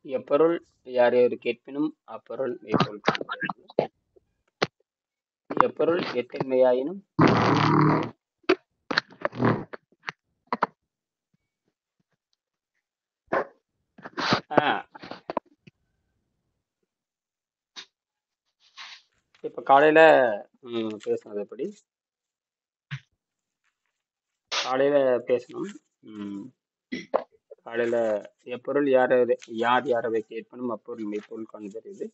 எப்பொருள் யாரேறு கேட்பினும் அப்பொருள் மெய்ப்பொருள் காண்பது. எப்பொருள் எத்தன்மையாயினும் இப்ப காலையில பேசுனது எப்படி காலையில பேசணும். காலையில எப்பொருள் யார் யாரவை கேட்பனும் அப்பொருள் மெய்ப்பொருள் காண்பது.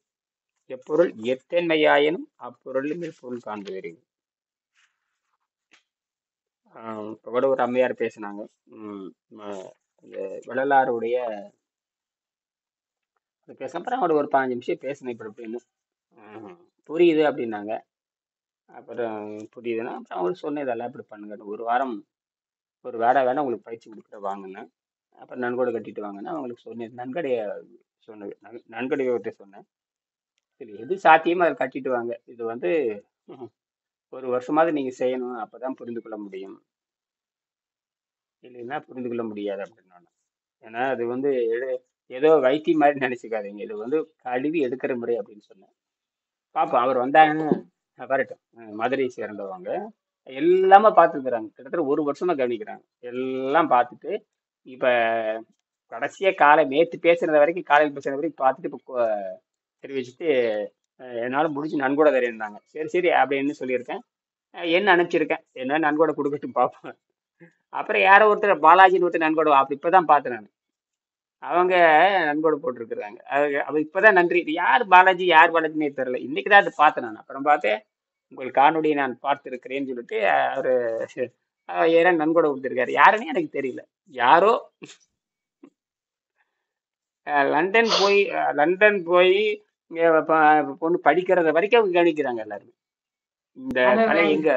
எப்பொருள் எத்தன்மையாயினும் அப்பொருள் மெய்ப்பொருள் காண்பது. இப்போ கூட ஒரு அம்மையார் பேசினாங்க. வள்ளலாருடைய பேசினப்பறம் அவர் ஒரு 15 நிமிஷம் பேசினேன் இப்படி அப்படின்னு புரியுது அப்படின்னாங்க. அப்புறம் புரியுதுன்னா அப்புறம் அவங்களுக்கு சொன்னேன் இதெல்லாம் இப்படி பண்ணுங்க, ஒரு வாரம் ஒரு வேணா உங்களுக்கு பயிற்சி கொடுக்குற வாங்கினேன். அப்புறம் நன்கொடை கட்டிட்டு வாங்கன்னா அவங்களுக்கு சொன்னேன். நன்கொடைய சொன்னது நன்கொடை சொன்னேன். சரி எது சாத்தியமோ அதை கட்டிட்டு வாங்க. இது வந்து ஒரு வருஷமாவது நீங்க செய்யணும், அப்பதான் புரிந்து கொள்ள முடியும், இல்லைன்னா புரிந்து கொள்ள முடியாது அப்படின்னு. ஏன்னா அது வந்து ஏதோ வைத்தியம் மாதிரி நினைச்சுக்காதீங்க, இது வந்து கழுவி எடுக்கிற முறை அப்படின்னு சொன்னேன். பாப்போம் அவர் வந்தாங்கன்னு வரட்டும். மதுரை சேர்ந்தவங்க எல்லாமே பார்த்துக்கிறாங்க, கிட்டத்தட்ட ஒரு வருஷமா கவனிக்கிறாங்க. எல்லாம் பார்த்துட்டு இப்ப கடைசியா நேற்று பேசுறது வரைக்கும், காலையில் பேசுறது வரைக்கும் பார்த்துட்டு இப்போ தெரிவிச்சுட்டு என்னால முடிஞ்சு நன்கொடை தரேன்னாங்க. சரி சரி அப்படின்னு சொல்லியிருக்கேன். என்ன அனுப்பிச்சிருக்கேன், என்ன நன்கொடை கொடுக்கட்டும் பார்ப்போம். அப்புறம் யாரோ ஒருத்தர் பாலாஜின்னு ஒருத்தர் நன்கொடை அப்படி இப்பதான் பார்த்தேன் நான். அவங்க நன்கொடை போட்டிருக்கிறாங்க. அது இப்பதான் நன்றி. இது யார் பாலாஜினே தெரியல. இன்னைக்குதான் அது பார்த்தேன் நான். அப்புறம் பார்த்தேன் உங்கள் காணொலியை நான் பார்த்திருக்கிறேன்னு சொல்லிட்டு அவரு ஏன்னா நன்கொடை கொடுத்திருக்காரு. யாருன்னு எனக்கு தெரியல. யாரோ லண்டன் போய் பொண்ணு படிக்கிறத வரைக்கும் அவங்க கவனிக்கிறாங்க எல்லாருமே. இந்த கலை எங்க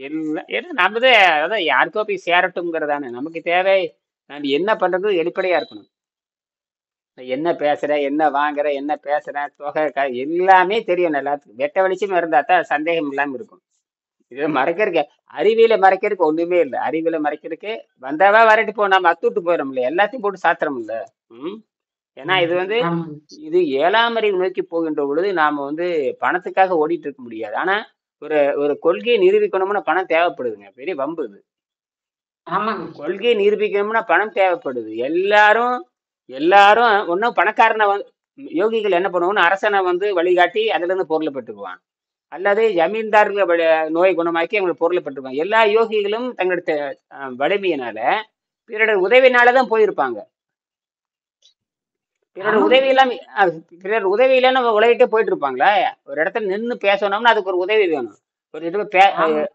எல்லாம் ஏன்னா நம்மதே அதான் யாருக்கோ போய் சேரட்டும்ங்கிறதானே நமக்கு தேவை. நான் என்ன பண்றது வெளிப்படையா இருக்கணும். என்ன பேசுறேன், என்ன வாங்குறேன், என்ன பேசுறேன், தொகை எல்லாமே தெரியும் எல்லாத்துக்கும். வெட்ட வெளிச்சம் இருந்தா தான் சந்தேகம் இல்லாம இருக்கும். இது மறைக்கிறதுக்கு அறிவியல மறைக்கிறதுக்கு ஒண்ணுமே இல்லை. அறிவியல மறைக்கிறதுக்கு வந்தாவா வரட்டு போ, நம்ம அத்துட்டு போயிடறோம்ல, எல்லாத்தையும் போட்டு சாத்திரம் இல்ல. ஏன்னா இது வந்து இது 7ஆம் அறிவு நோக்கி போகின்ற பொழுது நாம வந்து பணத்துக்காக ஓடிட்டு இருக்க முடியாது. ஆனா ஒரு கொள்கையை நிரூபிக்கணும்னா பணம் தேவைப்படுதுங்க. பெரிய வம்பு இது. கொள்கையை நிரூபிக்கணும்னா பணம் தேவைப்படுது. எல்லாரும் ஒன்னும் பணக்காரனை யோகிகள் என்ன பண்ணுவோம்னு அரசனை வந்து வழிகாட்டி அதுல இருந்து பொருளை பெற்றுக்குவான், அல்லது ஜமீன்தார்கள் நோய் குணமாக்கி அவங்களுக்கு பொருளை பெற்றுக்குவாங்க. எல்லா யோகிகளும் தங்களுடைய வலிமையினால பிறருடைய உதவினாலதான் போயிருப்பாங்க. பிறர் உதவி இல்லாம நம்ம உலகிட்டே போயிட்டு இருப்பாங்களா? ஒரு இடத்துல நின்று பேசணும்னா அதுக்கு ஒரு உதவி வேணும். ஒரு இடத்துல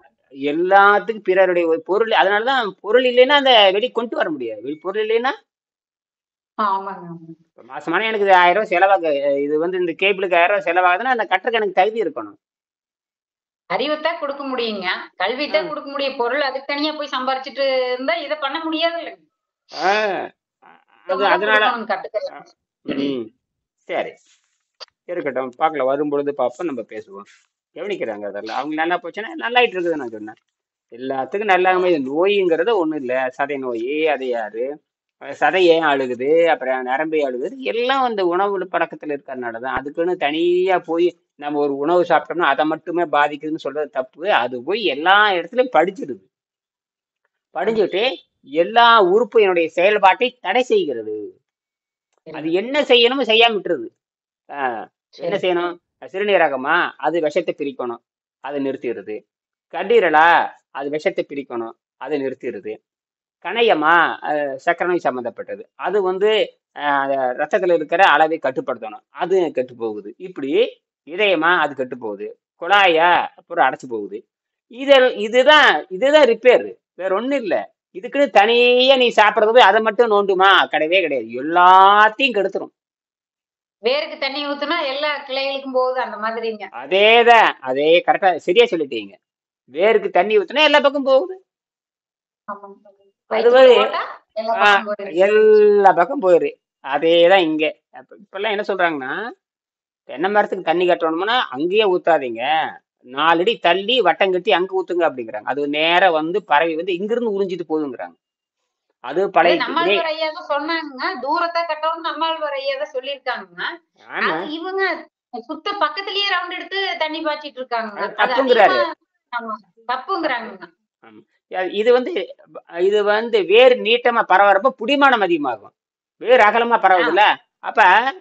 எல்லாத்துக்கும் பிறருடைய பொருள், அதனாலதான் பொருள் இல்லைன்னா அந்த வெளி கொண்டு வர முடியாது. பொருள் இல்லைன்னா மாசமான எனக்கு 1000 ரூபாய் செலவாக, இது வந்து இந்த கேபிளுக்கு 1000 ரூபாய் செலவாகுதுன்னா அந்த கட்டுறதுக்கு எனக்கு தகுதி இருக்கணும். அறிவைத்தான் கொடுக்க முடியுங்க, கல்வித்தான் கொடுக்க முடியும். பொருள் அதுக்கு தனியா போய் சம்பாரிச்சுட்டு இருந்தா இதை பண்ண முடியாது. அதனால சரி இருக்கட்டும், பார்க்கலாம், வரும்பொழுது பார்ப்போம், நம்ம பேசுவோம். கவனிக்கிறாங்க அதெல்லாம். அவங்க நல்லா போச்சுன்னா நல்லாயிட்டு இருக்குது. நான் சொன்னேன் எல்லாத்துக்கும் நல்லாமே. நோய்ங்கிறது ஒண்ணும் இல்லை. சதை நோய் அது யாரு, சதை ஏன் அழுகுது, அப்புறம் நரம்பு அழுகுது, எல்லாம் அந்த உணவு பழக்கத்துல இருக்கிறதுனாலதான். அதுக்குன்னு தனியா போய் நம்ம ஒரு உணவு சாப்பிட்டோம்னா அதை மட்டுமே பாதிக்குதுன்னு சொல்றது தப்பு. அது போய் எல்லா இடத்துலயும் படிஞ்சுட்டு எல்லா உறுப்பு என்னுடைய செயல்பாட்டை தடை செய்கிறது. அது என்ன செய்யணும் செய்யாம விட்டுருது. என்ன செய்யணும்? சிறுநீரகமா, அது விஷத்தை பிரிக்கணும், அதை நிறுத்திடுது. கல்லீரலா, அது விஷத்தை பிரிக்கணும், அதை நிறுத்திடுது. கணையமா, சர்க்கரை நோய் சம்மந்தப்பட்டது, அது வந்து ரத்தத்துல இருக்கிற அளவை கட்டுப்படுத்தணும், அது கெட்டு போகுது. இப்படி இதயமா, அது கெட்டு போகுது. குழாயா, அப்புறம் அடைச்சு போகுது. இதுதான் ரிப்பேர், வேற ஒண்ணும் இல்லை. இதுக்குன்னு தனியா நீ சாப்பிடுறது அதை மட்டும் நோண்டுமா? கிடையவே கிடையாது. எல்லாத்தையும் கெடுத்துரும். வேருக்கு தண்ணி ஊத்துனா எல்லா கிளைகளுக்கும் போகுது, அந்த மாதிரிங்க. அதேதான், அதே கரெக்டா சரியா சொல்லிட்டீங்க. வேருக்கு தண்ணி ஊத்துனா எல்லா பக்கம் போகுது. அது எல்லா பக்கம் போயிரு. அதேதான் இங்க. இப்பெல்லாம் என்ன சொல்றாங்கன்னா, தென்னை மரத்துக்கு தண்ணி கட்டணும்னா அங்கேயே ஊத்தாதீங்க, 4 அடி தள்ளி வட்டம் கட்டி அங்க ஊத்துங்க அப்படிங்கிறாங்க. அது நேரம் வந்து பறவை வந்து இங்கிருந்து உறிஞ்சிட்டு போகுதுங்கிறாங்க. அது அது பழைய இதே. நம்மாழ்வார் ஐயா தான் சொன்னாங்க, தூரத்தை கட்டணும்னு நம்மாழ்வார் ஐயா தான் சொல்லியிருக்காங்க. ஆமா, அது இவங்க சுத்த பக்கத்திலேயே ரவுண்ட் எடுத்து தண்ணி பாய்ச்சிட்டு இருக்காங்க. அது அது அதிகமா தப்புங்கிறாரு. ஆமா தப்பு. தப்புங்கிறாங்க. ஆமா. இது வந்து வேர் நீட்டமா பரவறப்ப புடிமானம் அதிகமாகும். வேர் அகலமா ஆ, பரவுதுல்ல. அப்ப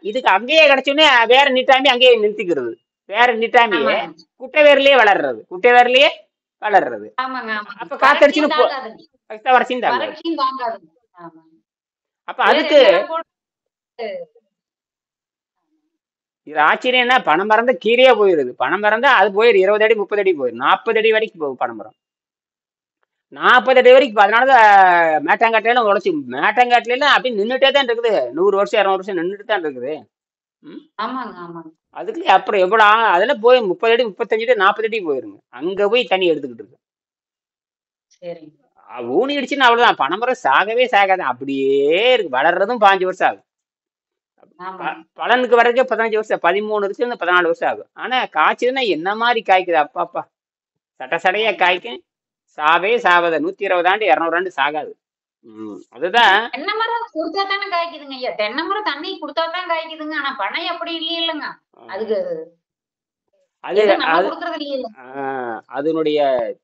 இதுக்கு அங்கேயே கிடைச்சோடனே வேற நீட்டாமி அங்கேயே நிறுத்திக்கிறது. வேற நீட்டாமியே ஆமாங்க. குட்டை வேர்லயே வளர்றது. குட்டை வேர்லயே வளர்றது. ஆமாங்க, ஆமாங்க. அப்ப வறட்சியும் காத்தடிச்சுன்னு தாங்காதுங்க. வறட்சியும் தாங்காது. வறட்சியும் தாங்காதுங்க. ஆமாங்க. அப்ப வேற அதுக்கு என்னெல்லாம் போட்டு இது ஆச்சரியம்னா பனை மரம் தான் கீழே போயிருது. பனை மரம் தான் அது போயிரு 20 அடி 30 அடி போயிரு 40 அடி வரைக்கும் போகும் பனை மரம். 40 அடி வரைக்கும் அதனாலதான் மேட்டாங்காட்டிலாம் உழைச்சி மேட்டாங்காட்டிலாம் அப்படியே நின்றுட்டே தான் இருக்குது. 100 வருஷம் 200 வருஷம் நின்றுட்டு தான் இருக்குது. ம். ஆமாங்க, ஆமாங்க. அதுக்குள்ளே அப்புறம் எவ்வளவு அதெல்லாம் போய் 30 அடி 35 அடி 40 அடி போயிருங்க. அங்க போய் தண்ணி எடுத்துக்கிட்டு இருக்கு. சரிங்க. ஊனி அடிச்சுன்னு அவ்வளவுதான். பனைமரம் சாகவே சாகாது. அப்படியே இருக்கு. வளர்றதும் 5 வருஷம் ஆகும். ஆமாங்க. பலனுக்கு வர்றதுக்கே 15 வருஷம் 13 வருஷம் 14 வருஷம் ஆகும். ஆனா காய்ச்சதுன்னா என்ன மாதிரி காய்க்குது அப்பாப்பா. சட்ட சடையா ஆமா. காய்க்கும். சாவே சாவாத 120 ஆண்டு 200 ஆண்டு சாகாது. அதுதான். தென்னை மரம் குடுத்தா தானே காய்க்குதுங்க ஐயா. தென்னை மரம் தண்ணி குடுத்தா தான் காய்க்குதுங்க. ஆனா பனை அப்படி இல்லையேல்லங்க. அதுக்கு அது எதுவும் நம்ம அது குடுக்கறது இல்லையில. அதனுடைய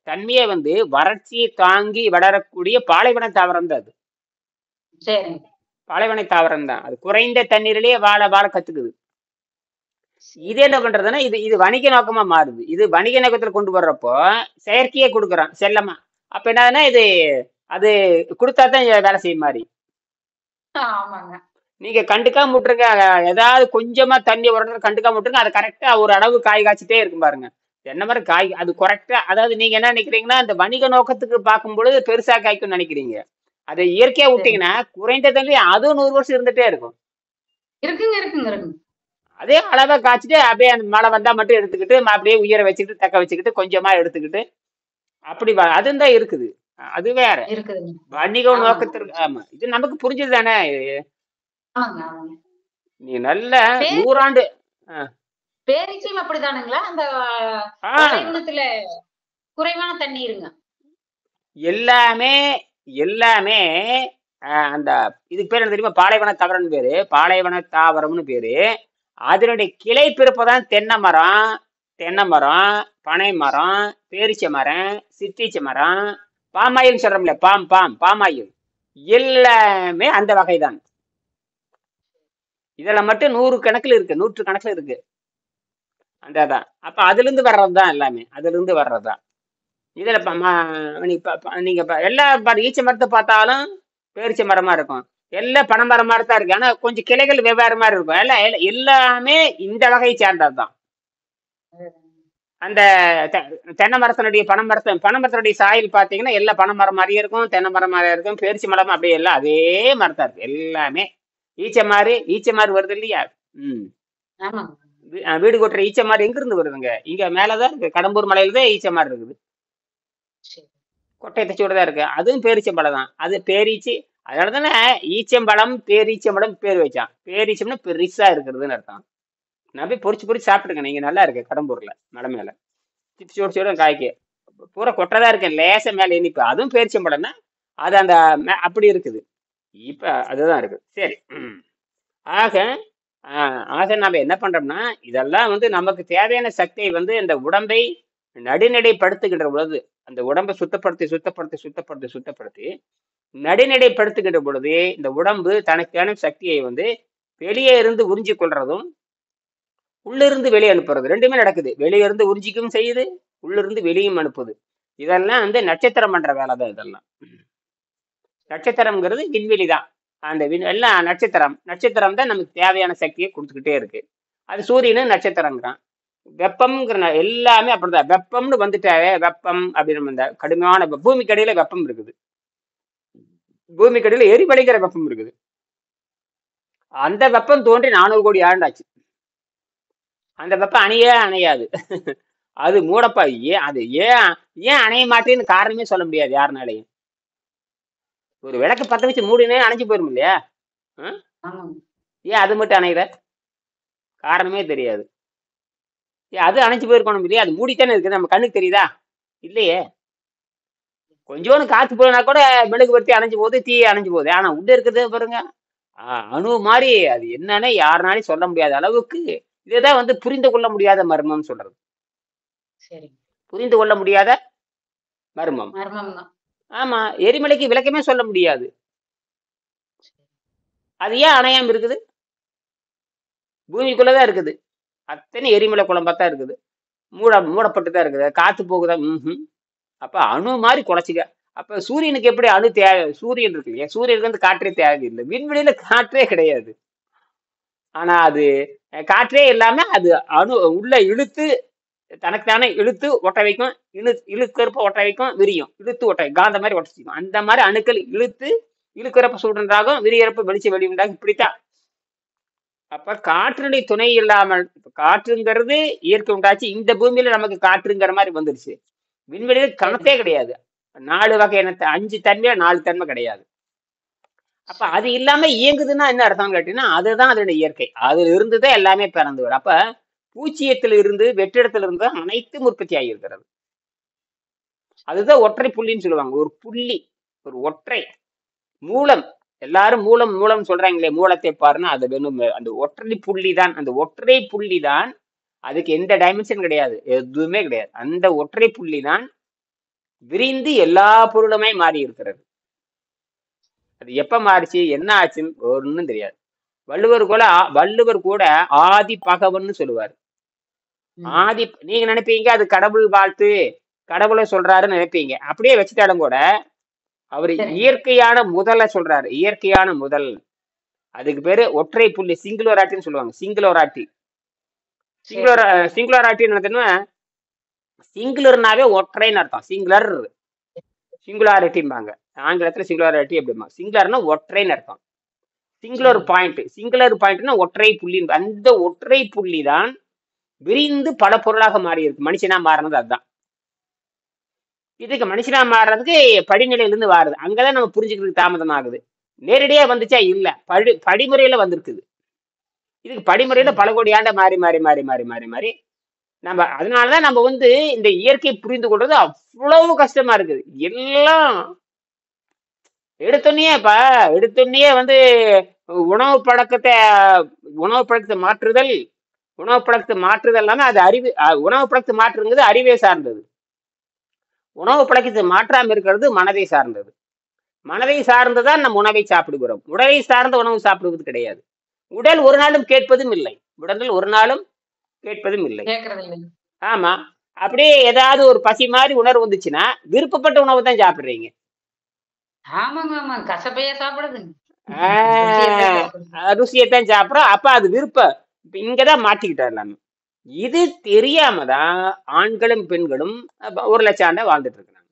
தன்மையை வந்து வறட்சியை தாங்கி வளரக்கூடிய பாலைவன தாவரம் தான் அது. சரிங்க. பாலைவன தாவரம் தான். அது குறைந்த தண்ணீரிலேயே வாழ வாழ கத்துக்குது. இது என்ன பண்றதுன்னா இது இது வணிக நோக்கமா மாறுது. இது வணிக நோக்கத்துல கொண்டு வர்றப்போ செயற்கையே கொடுக்குறோம் செல்லமா. அப்ப என்னதுன்னா இது அது கொடுத்தா தான் வேலை செய்யும் மாதிரி. ஆமாங்க. நீங்க கண்டுக்காம விட்டுருங்க. ஏதாவது கொஞ்சமா தண்ணி ஒரு இடத்துல கண்டுக்காம விட்டுருங்க. அது கரெக்டா ஒரு அளவு காய் காய்ச்சிட்டே இருக்கும் பாருங்க. என்ன மாதிரி காய் அது கரெக்டா. அதாவது நீங்க என்ன நினைக்கிறீங்கன்னா இந்த வணிக நோக்கத்துக்கு பார்க்கும் பொழுது பெருசா காய்க்கும்னு நினைக்கிறீங்க. அதை இயற்கையா சரி. விட்டீங்கன்னா குறைந்த தண்ணி அதுவும் 100 வருஷம் இருந்துட்டே இருக்கும். இருக்குங்க, இருக்குங்க, இருக்குங்க. அதே அளவா காய்ச்சிட்டு அப்படியே அந்த மழை வந்தா மட்டும் எடுத்துக்கிட்டு அப்படியே உயர வச்சுக்கிட்டு தக்க வச்சுக்கிட்டு கொஞ்சமா எடுத்துக்கிட்டு அப்படி அதுவும் தான் இருக்குது. அது வேற இருக்குதுங்க. வணிக ஆமாங்க. நோக்கத்திற்கு. ஆமா, இது நமக்கு புரிஞ்சது தானே. ஆமாங்க, ஆமாங்க. நீ நல்ல பே- 100 ஆண்டு. ஆ. பேரீச்சையும் அப்படிதானுங்களா? அந்த ஆ, பாலைவனத்துல குறைவான தண்ணி இருங்க. எல்லாமே எல்லாமே அந்த இதுக்கு பேர் என்ன தெரியுமா? பாலைவன தாவரம்னு பேரு. பாலைவன தாவரம்னு பேரு. அதனுடைய கிளை பிறப்புதான் தென்னை மரம், தென்னை மரம், பனை மரம், பேரிச்சை மரம், சிற்றீச்சை மரம், பாமாயில் சொல்றோம்ல, பாமாயில் எல்லாமே அந்த வகைதான். இதுல மட்டும் 100 கணக்குல இருக்கு, 100 கணக்குல இருக்கு. அதான். அப்ப அதுல இருந்து வர்றதுதான் எல்லாமே. அதுல இருந்து வர்றதுதான். இதுல நீங்க எல்லா ஈச்சை மரத்தை பார்த்தாலும் பேரிச்சை மரமா இருக்கும். எல்லாம் பனை மரம் மாதிரி தான் இருக்கு. ஆனா கொஞ்சம் கிளைகள் வெவ்வேறு மாதிரி இருக்கும். எல்லாமே இந்த வகையை சேர்ந்ததுதான். அந்த தென்னை மரத்தினுடைய பனை மரத்தினுடைய சாயில் பாத்தீங்கன்னா எல்லா பனை மரம் மாதிரியே இருக்கும், தென்னை மரம் மாதிரியே இருக்கும், பேரிச்சை மரம் அப்படியே எல்லாம் அதே மரத்தா இருக்கு எல்லாமே. ஈச்சை மாதிரி வருது இல்லையா? ஆமாங்க. வீடு கொட்டுற ஈச்சை மாதிரி எங்க இருந்து வருதுங்க? இங்க மேலதான் இருக்கு. கடம்பூர் மலையில தான் ஈச்சை மாதிரி இருக்குது. சரி. கொட்டை தச்சோட தான் இருக்கு. அதுவும் பேரிச்சம்பழம் தான். அது பேரீச்சி. அதனாலதானே ஈச்சம்பழம் பேரீச்சம்பழம் பேர் வச்சான். பேரீச்சம்னா பெருசா இருக்கிறதுன்னு அர்த்தம். நான் போய் பொறிச்சு சாப்பிட்டுருக்கேன். நீங்க நல்லா இருக்கு கடம்பூர்ல மலை மேல சோடு காய்க்கு பூரா கொட்டதான் இருக்கேன். லேச மேல இனிப்பு. அதுவும் பேரிச்சம்பழம்னா அது அந்த அப்படி இருக்குது. இப்ப அதுதான் இருக்கு. சரி. ஆக நம்ம என்ன பண்றோம்னா இதெல்லாம் வந்து நமக்கு தேவையான சக்தியை வந்து இந்த உடம்பை நடுநிலைப்படுத்துகின்ற பொழுது, அந்த உடம்பை சுத்தப்படுத்தி நடுநிலைப்படுத்துகின்ற பொழுது இந்த உடம்பு தனக்கான சக்தியை வந்து வெளியே இருந்து உறிஞ்சி கொள்றதும் உள்ளிருந்து வெளியே அனுப்புறது ரெண்டுமே நடக்குது. வெளியே இருந்து உறிஞ்சிக்கும் செய்யுது, உள்ளிருந்து வெளியும் அனுப்புது. இதெல்லாம் வந்து நட்சத்திரம் பண்ற வேலை தான். இதெல்லாம் நட்சத்திரம்ங்கிறது விண்வெளி தான். அந்த எல்லாம் நட்சத்திரம் தான் நமக்கு தேவையான சக்தியை கொடுத்துக்கிட்டே இருக்கு. அது சூரியனும் நட்சத்திரங்கிறான். வெப்பம்ங்கிற எல்லாமே அப்படிதான். வெப்பம்னு வந்துட்டாவே வெப்பம் அப்படின்னு இந்த கடுமையான பூமிக்கு அடியில வெப்பம் இருக்குது. பூமிக்கு அடியில எரிபலிக்கிற வெப்பம் இருக்குது. அந்த வெப்பம் தோன்றி 400 கோடி ஆண்டாச்சு. அந்த வெப்பம் அணையாது. அது மூடப்பா. அது ஏன் அணைய மாட்டேன்னு காரணமே சொல்ல முடியாது யாருனாலையும். ஒரு விளக்கு பத்த வச்சு மூடினே அணைஞ்சு போயிரும் இல்லையா? ஏன் அது மட்டும் அணைகிற காரணமே தெரியாது. அது அணைஞ்சு போயிருக்கணும் இல்லையா? அது மூடித்தானே இருக்குது. நம்ம கண்ணுக்கு தெரியுதா? இல்லையே. கொஞ்சோண்டு காத்து போனா கூட மெழுகுவர்த்தி அணைஞ்சு போகுது, தீ அணைஞ்சு போகுது. ஆனா உள்ள இருக்கிறது பாருங்க, அணு மாதிரி அது என்னன்னே யாருனாலையும் சொல்ல முடியாத அளவுக்கு இதுதான் வந்து புரிந்து கொள்ள முடியாத மர்மம் சொல்றது. சரி. புரிந்து கொள்ள முடியாத மர்மம். மர்மம் தான். ஆமா, எரிமலைக்கு விளக்கமே சொல்ல முடியாது. அது ஏன் அணையாம இருக்குது? பூமிக்குள்ளதான் இருக்குது. அத்தனை எரிமலை குழம்பா தான் இருக்குது. மூடப்பட்டு தான் இருக்குது. காத்து போகுதா? அப்ப அணு மாதிரி குறைச்சிக்க. அப்ப சூரியனுக்கு எப்படி அணு தேவை? சூரியன் இருக்கு இல்லையா, சூரியனுக்கு வந்து காற்றே தேவையில்லை. விண்வெளியில காற்றே கிடையாது. ஆனா அது காற்றே இல்லாம அது அணு உள்ள இழுத்து தனக்குத்தானே இழுத்து ஒட்ட வைக்கும். இழுக்கிறப்ப ஒட்ட வைக்கும், விரியும். இழுத்து ஒட்ட காந்த மாதிரி ஒட்டச்சிக்கும். அந்த மாதிரி அணுக்கள் இழுத்து இழுக்கிறப்ப சூடுன்றாகும், விரியறப்ப வெளிச்சம் வெளியுண்டாகும். இப்படித்தான். அப்ப காற்றினுடைய துணை இல்லாமல் காற்றுங்கிறது இயற்கை உண்டாச்சு. இந்த பூமியில நமக்கு காற்றுங்கிற மாதிரி வந்துருச்சு. விண்வெளியில கணத்தே கிடையாது. 4 வகையான 5 தன்மையா 4 தன்மை கிடையாது. அப்ப அது இல்லாம இயங்குதுன்னா என்ன அர்த்தம் கேட்டீங்கன்னா, அதுதான் அதனுடைய இயற்கை. அதுல இருந்துதான் எல்லாமே பிறந்து வரும். அப்ப பூச்சியத்துல இருந்து வெற்றிடத்துல இருந்து அனைத்தும் உற்பத்தி ஆகியிருக்கிறது. அதுதான் ஒற்றை புள்ளின்னு சொல்லுவாங்க. ஒரு புள்ளி, ஒரு ஒற்றை மூலம். எல்லாரும் மூலம் மூலம் சொல்றாங்களே, மூலத்தை பாருன்னா அது வேணும். அந்த ஒற்றை புள்ளி தான், அந்த ஒற்றை புள்ளி தான். அதுக்கு எந்த டைமென்ஷன் கிடையாது, எதுவுமே கிடையாது. அந்த ஒற்றை புள்ளி தான் விரிந்து எல்லா பொருளுமே மாறி இருக்கிறது. அது எப்ப மாறிச்சு, என்ன ஆச்சுன்னு ஒன்னும் தெரியாது. வள்ளுவர் கூட ஆதி பகவன்னு சொல்லுவார். ஆதி நீங்க நினைப்பீங்க அது கடவுள் வாழ்த்து, கடவுளை சொல்றாருன்னு நினைப்பீங்க. அப்படியே வச்சுட்டாலும் கூட அவர் இயற்கையான முதல்ல சொல்றாரு. இயற்கையான முதல், அதுக்கு பேரு ஒற்றை புள்ளி, சிங்குலராட்டின்னு சொல்லுவாங்க. சிங்குலராட்டி என்னதுன்னா, சிங்குலர்னாவே ஒற்றைன்னு அர்த்தம். சிங்குலாரிட்டிம்பாங்க ஆங்கிலத்துல. சிங்குலாரிட்டி அப்படிமா, சிங்குலர்னா ஒற்றைன்னு அர்த்தம். சிங்குலர் பாயிண்ட்னா ஒற்றை புள்ளி. அந்த ஒற்றை புள்ளி தான் விரிந்து பல பொருளாக மாறி இருக்கு. மனுஷனா மாறினது அதுதான். இதுக்கு மனுஷனா மாறுறதுக்கு படிநிலையிலிருந்து மாறுது. அங்கதான் நம்ம புரிஞ்சுக்கிறதுக்கு தாமதம் ஆகுது. நேரடியா வந்துச்சா இல்ல, படிமுறையில வந்திருக்குது. இதுக்கு படிமுறையில பல கோடி ஆண்ட மாறி மாறி மாறி மாறி மாறி மாறி நம்ம, அதனாலதான் நம்ம வந்து இந்த இயற்கை புரிந்து கொள்றது அவ்வளவு கஷ்டமா இருக்குது. எல்லாம் எடுத்தோன்னே வந்து உணவு பழக்கத்தை மாற்றுதல் எல்லாமே அது அறிவு. உணவு பழக்கத்தை மாற்றுங்கிறது அறிவே சார்ந்தது. உணவு பழக்கத்தை மாற்றாம இருக்கிறது மனதை சார்ந்தது. மனதை சார்ந்துதான் நம்ம உணவை சாப்பிடுகிறோம். உடலை சார்ந்த உணவு சாப்பிடுவது கிடையாது. உடல் ஒரு நாளும் கேட்பதும் இல்லை. ஆமா, அப்படியே ஏதாவது ஒரு பசி மாதிரி உணர்வு வந்துச்சுன்னா விருப்பப்பட்ட உணவு தான் சாப்பிடுறீங்க. ருசியத்தான் சாப்பிடுறோம். அப்ப அது விருப்பம். இங்கதான் மாட்டிக்கிட்டார் எல்லாமே. இது தெரியாம தான் ஆண்களும் பெண்களும் 1 லட்சம் ஆண்டா வாழ்ந்துட்டு இருக்காங்க.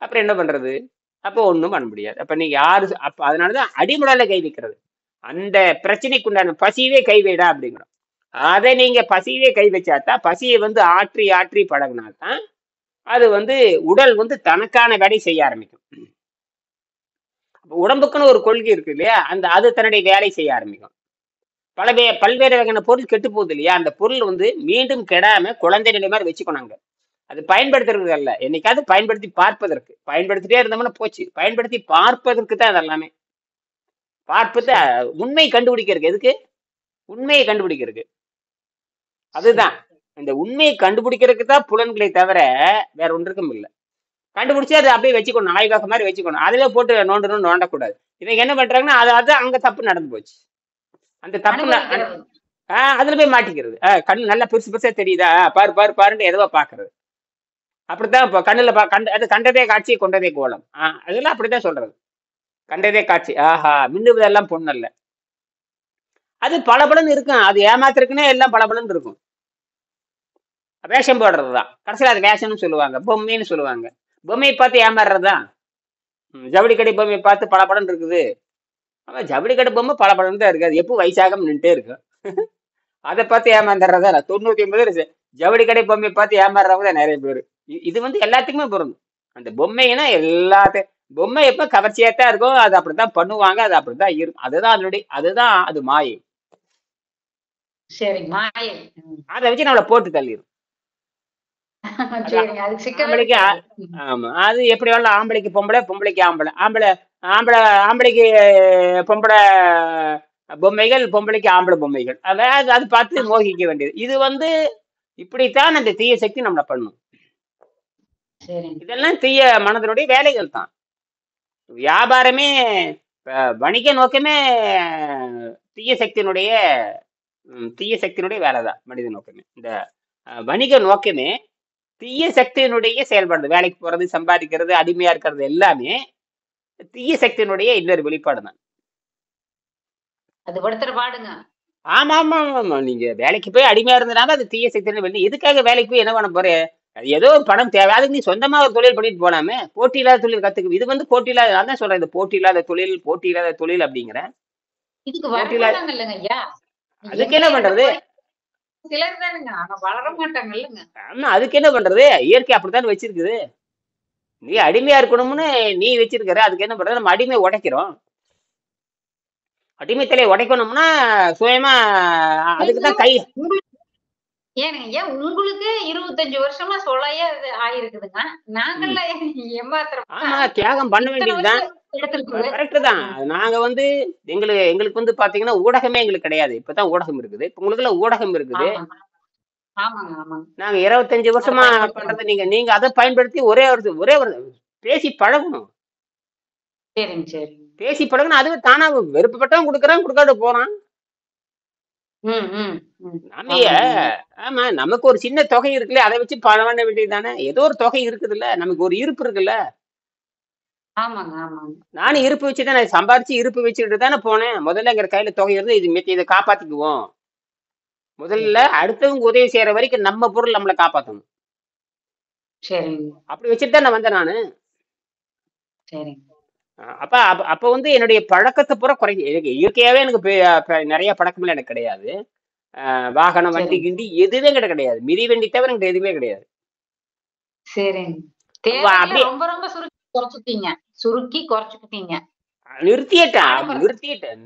அப்புறம் என்ன பண்றது? அப்போ ஒண்ணும் பண்ண முடியாது. அப்ப நீங்க யாரு? அப்ப அதனாலதான் அடிமுடால கை வைக்கிறது. அந்த பிரச்சனைக்கு உண்டான பசியவே கை வைடா அப்படிங்கிறோம். அதை நீங்க பசியவே கை வச்சாதான், பசியை வந்து ஆற்றி ஆற்றி பழகினாதான் அது வந்து உடல் வந்து தனக்கான வேலை செய்ய ஆரம்பிக்கும். உடம்புக்குன்னு ஒரு கொள்கை இருக்கு இல்லையா, அது தன்னுடைய வேலை செய்ய ஆரம்பிக்கும். பல்வேறு வகையான பொருள் கெட்டு போகுது இல்லையா, அந்த பொருள் வந்து மீண்டும் கெடாம குழந்தை நிலை மாதிரி வச்சுக்கணுங்க. அது பயன்படுத்துறது அல்ல, என்னைக்காவது பயன்படுத்தி பார்ப்பதற்கு. பயன்படுத்திட்டே இருந்தோம்னா போச்சு. பயன்படுத்தி பார்ப்பதற்கு தான் அதெல்லாமே. பார்ப்பது உண்மை கண்டுபிடிக்கிறதுக்கு. எதுக்கு? உண்மையை கண்டுபிடிக்கிறதுக்கு. அதுதான் இந்த உண்மையை கண்டுபிடிக்கிறதுக்கு தான் புலன்களை தவிர வேற ஒன்றுக்கும் இல்லை. கண்டுபிடிச்சு அதை அப்படியே வச்சுக்கணும், ஆய்வாக மாதிரி வச்சுக்கணும். அதுல போட்டு நோண்டக்கூடாது. இவங்க என்ன பண்றாங்கன்னா, அது அங்க தப்பு நடந்து போச்சு. அந்த தப்பு அதுல போய் மாட்டிக்கிறது. கண்ணு நல்லா பெருசு பெருசா தெரியுதா, பாருன்னு எதுவா பாக்குறது. அப்படித்தான் இப்போ கண்ணுல அது கண்டதே காட்சி கொண்டதே கோலம். அதெல்லாம் அப்படித்தான் சொல்றது. கண்டதே காட்சி, ஆஹா மின்னுவதெல்லாம் பொண்ணல்ல. அது பளபளன்னு இருக்கும். அது ஏமாத்திருக்குன்னே எல்லாம் பளபளன்னு இருக்கும். வேஷம் போடுறதுதான். கடைசியில் அது வேஷம்னு சொல்லுவாங்க, பொம்மைன்னு சொல்லுவாங்க. பொம்மையை பார்த்து ஏமாறுறதுதான். ஜவுளி கடை பொம்மையை பார்த்து பளபளன்னு இருக்குது. ஆமா, ஜவுளி கடை பொம்மை பளபளன்னு தான் இருக்கு. அது எப்போ வயசாக நின்றுட்டே இருக்கு. அதை பார்த்து ஏமாந்துடுறதா 99 ஜவுளி கடை பொம்மையை பார்த்து ஏமாறுறவங்க தான் நிறைய பேர். இது வந்து எல்லாத்துக்குமே பொருந்தும். அந்த பொம்மைன்னா எல்லாத்தையும், பொம்மை எப்ப கவர்ச்சியாத்தான் இருக்கும். அது அப்படித்தான் பண்ணுவாங்க, அது அப்படித்தான் இருக்கும். அதுதான் அது மாயை. சரி, மாயை. அதை வச்சு நம்மளை போட்டு தள்ளிடும். அது சரிங்க. அதுக்கு சிக்கவே ஆம்பளைக்கு இருக்காது. ஆமா அது எப்படி வேணாலும் ஆம்பளைக்கு பொம்பளை பொம்பளைக்கு ஆம்பளை ஆம்பளை ஆம்பளை ஆம்பளைக்கு பொம்பளை பொம்மைகள் பொம்பளைக்கு ஆம்பளை பொம்மைகள் அதாவது அது பார்த்து மோகிக்க வேண்டியது இது வந்து இப்படித்தான் அந்த தீய சக்தி நம்மளை பண்ணும். சரிங்க. இதெல்லாம் தீய மனதனுடைய வேலைகள் தான். வியாபாரமே வணிக நோக்கமே தீய சக்தியினுடைய தீய சக்தியினுடைய வேலைதான். மனித நோக்கமே இந்த வணிக நோக்கமே தீய சக்தியினுடைய செயல்பாடு. வேலைக்கு போறது சம்பாதிக்கிறது அடிமையா இருக்கிறது எல்லாமே தீய சக்தியினுடைய இன்னொரு வெளிப்பாடு தான். அது படுத்துற பாடுங்க. ஆமா ஆமா ஆமா நீங்க வேலைக்கு போய் அடிமையா இருந்தனால அது தீய சக்தியினுடைய வெளி எதுக்காக வேலைக்கு போய் என்ன பண்ண போற? அது ஏதோ ஒரு பணம் தேவை அதுக்கு நீ சொந்தமா ஒரு தொழில் பண்ணிட்டு போலாமே. போட்டி இல்லாத தொழில் கத்துக்கு இது வந்து போட்டி இல்லாத நான் தான் சொல்றேன் இது போட்டி இல்லாத தொழில் அப்படிங்கிறேன். இதுக்கு போட்டி இல்லாத வரமாட்டாங்க இல்லைங்க ஐயா. அதுக்கு என்ன பண்றது? சிலர் தானுங்க. ஆனா வளர மாட்டாங்க இல்லைங்க. ஆமா அதுக்கு என்ன பண்றது? இயற்கை அப்படித்தான் வச்சிருக்குது. நீ அடிமையா இருக்கணும்னு நீ வச்சிருக்கிற அதுக்கு என்ன பண்றது? நம்ம அடிமை உடைக்கிறோம். அடிமைத்தலையை உடைக்கணும்னா சுயமா அதுக்குதான் கை ஏனுங்க ஐயா உங்களுக்கு 25 வருஷமா சொலையா இது ஆயிருக்குதுங்க. நாங்கெல்லாம் ஏமாத்திரம் ஆமா தியாகம் பண்ண இத்தனை வேண்டியதுதான். வருஷம் எடுத்திருக்குது. கரெக்ட் தான். நாங்க வந்து எங்களுக்கு வந்து பாத்தீங்கன்னா ஊடகமே எங்களுக்கு கிடையாது. இப்பதான் ஊடகம் இருக்குது. இப்ப உங்களுக்கு எல்லாம் ஊடகம் இருக்குது. ஆமாங்க ஆமாங்க ஆமாங்க. நாங்க 25 அதை வருஷமா பயன்படுத்தணும். பண்றது நீங்க அதை பயன்படுத்தி ஒரே ஒரு பேசி பழகணும். சரிங்க சரிங்க. பேசி பழகணும் அதுவே தானா விருப்பப்பட்டவன் கொடுக்குறான் கொடுக்காத போறான். ம் ம் ம். நம்ம ஆமாங்க. ஆமா நமக்கு ஒரு சின்ன தொகை இருக்குல்ல அதை வச்சு பணம் பண்ண வேண்டியது தானே. ஏதோ ஒரு தொகை இருக்குதுல்ல நமக்கு ஒரு இருப்பு இருக்குல்ல. ஆமாங்க ஆமாங்க. நானும் இருப்பு வச்சுதான் நான் சம்பாரிச்சு இருப்பு வச்சுக்கிட்டு தானே போனேன். முதல்ல எங்க கையில தொகை இருந்து இது மித்த இதை காப்பாத்திக்குவோம். சரி முதல்ல அடுத்தவங்க உதவி செய்யற வரைக்கும் நம்ம பொருள் நம்மளை காப்பாத்தணும். சரிங்க அப்படி வச்சுட்டு தான் நான் வந்தேன் நானு. சரிங்க. அப்ப அப்ப அப்ப வந்து என்னுடைய பழக்கத்தை பூரா குறைக்க எனக்கு இயற்கையாவே எனக்கு நிறைய பழக்கம்லாம் எனக்கு கிடையாது. வாகனம் வண்டி சரிங்க கிண்டி எதுவுமே கிட்ட கிடையாது. மிதி வண்டி தவிர எனக்கு எதுவுமே கிடையாது. சரிங்க. அப்ப தேவையில்ல அப்படியே ரொம்ப ரொம்ப சுருக்கி குறைச்சுக்கிட்டீங்க. நிறுத்திட்டேன் ஆடம்பரம்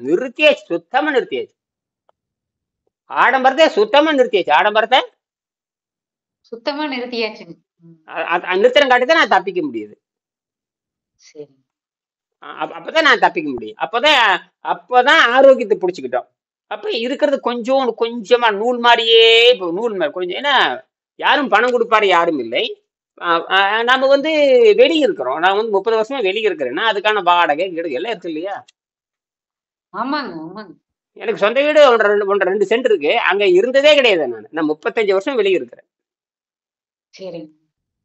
நிறுத்தியாச்சு சுத்தமா நிறுத்தியாச்சு. ஆடம்பரத்தை சுத்தமா நிறுத்தியாச்சு. ஆடம்பரத்தை சுத்தமா நிறுத்தியாச்சுங்க. ம். நிறுத்தம் காட்டி தான் நான் தப்பிக்க முடியுது. சரி அப்பதான் நான் தப்பிக்க முடியும். அப்பதான் ஆரோக்கியத்தை புடிச்சுக்கிட்டோம். அப்ப இருக்கிறது கொஞ்சமா நூல் மாதிரியே நூல் மாதிரி கொஞ்சம் ஏன்னா யாரும் பணம் கொடுப்பாரு யாரும் இல்லை. நம்ம வந்து வெளியே இருக்கிறோம். நான் வந்து 30 வருஷமா வெளியே இருக்கிறேன்னா அதுக்கான வாடகை வீடு எல்லாம் இருக்கு இல்லையா. ஆமாங்க ஆமாங்க. எனக்கு சொந்த வீடு 1.5 சென்ட் இருக்கு. அங்க இருந்ததே கிடையாது. நான் 35 வருஷம் வெளியே இருக்கிறேன். சரிங்க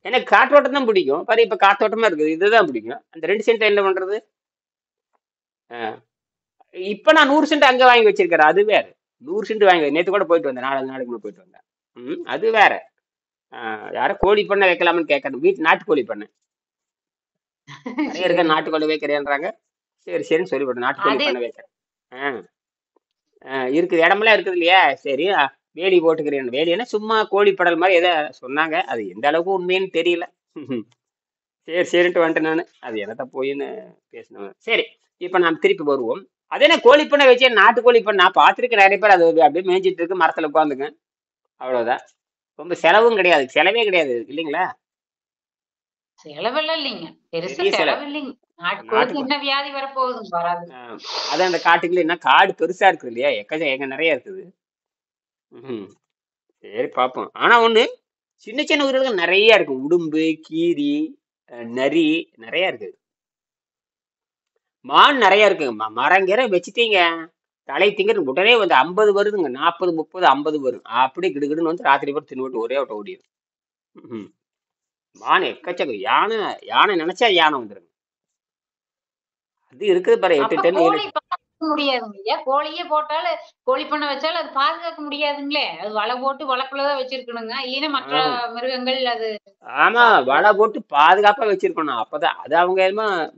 எனக்கு காற்றோட்டம் தான் பிடிக்கும். பாரு இப்ப காற்றோட்டமா இருக்குது இதுதான் பிடிக்கும். அந்த 2 சென்ட் என்ன பண்றது? இப்ப நான் 100 சென்ட் அங்க வாங்கி வச்சிருக்கிறேன். அது வேற 100 சென்ட் வாங்கி நேத்து கூட போயிட்டு வந்தேன். 4 நாளைக்கு கூட போயிட்டு வந்தேன். அது வேற. யார கோழி பண்ண வைக்கலாம்னு கேட்கணும். வீட்டு நாட்டுக்கோழி பண்ண நிறைய இருக்க சரிங்க. நாட்டுக்கோழி வைக்கிறேன்றாங்க. சரி சரின்னு சொல்லிவிட்டேன் நாட்டுக்கோழி அது பண்ண வைக்கிறேன். இருக்குது இடமெல்லாம் இருக்குது இல்லையா. சரி வேலி போட்டுக்கிறேன். வேலின்னா சும்மா கோழி படல் மாதிரி ஏதோ சொன்னாங்க. அது எந்த அளவுக்கு உண்மைன்னு தெரியல. சரி சரின்ட்டு வந்துட்டேன் நான். அது என்னத்த போயின்னு பேசினேன். சரி இப்ப நாம் திருப்பி வருவோம். அதே நான் கோழி பண்ண வச்சேன். நாட்டுக்கோழி பண்ண நான் பார்த்துருக்கேன். நிறைய பேர் அது அப்படியே மேய்ஞ்சிட்டு இருக்கு மரத்துல உட்காந்துங்க. அவ்வளவுதான். ரொம்ப செலவும் கிடையாது. செலவே கிடையாது இல்லைங்களா. செலவெல்லாம் இல்லைங்க. பெருசா பெரிய செலவு. செலவு இல்லைங்க. நாட்டுக்கோழிக்கு என்ன வியாதி வரப்போகுது வராது. அதான் அந்த காட்டுக்குள்ள என்ன காடு பெருசா இருக்குது இல்லையா. எங்க நிறைய இருக்குது. சரி பார்ப்போம். ஆனா ஒண்ணு சின்ன சின்ன உயிரினங்கள் நிறைய இருக்கு. உடும்பு கீரி நரி நிறைய இருக்குது. மான் நிறைய இருக்குங்க. மரங்கீரை வச்சுட்டீங்க தலை திங்கிற உடனே வந்து 50 வருதுங்க. 40 30 50 வரும். அப்படி கிடுகிடுன்னு வந்து ராத்திரி பேர் தின்னுட்டு ஒரே விட்ட ஓடிடும். மான் எக்கச்சக்கம். யானை நினைச்சா யானை வந்துருங்க. அது இருக்குது பாரு 8 டன் கோழி பாதுகாக்க முடியாதுங்க ஐயா. கோழியே போட்டாலும் கோழி பண்ண வச்சாலும் அது பாதுகாக்க முடியாதுங்களே. அது வலை போட்டு வளக்குள்ளதான் வச்சிருக்கணுங்க. இல்லைன்னா மற்ற மிருகங்கள் அது ஆமா வலை போட்டு பாதுகாப்பா வச்சிருக்கணும். அப்பதான் அது அவங்க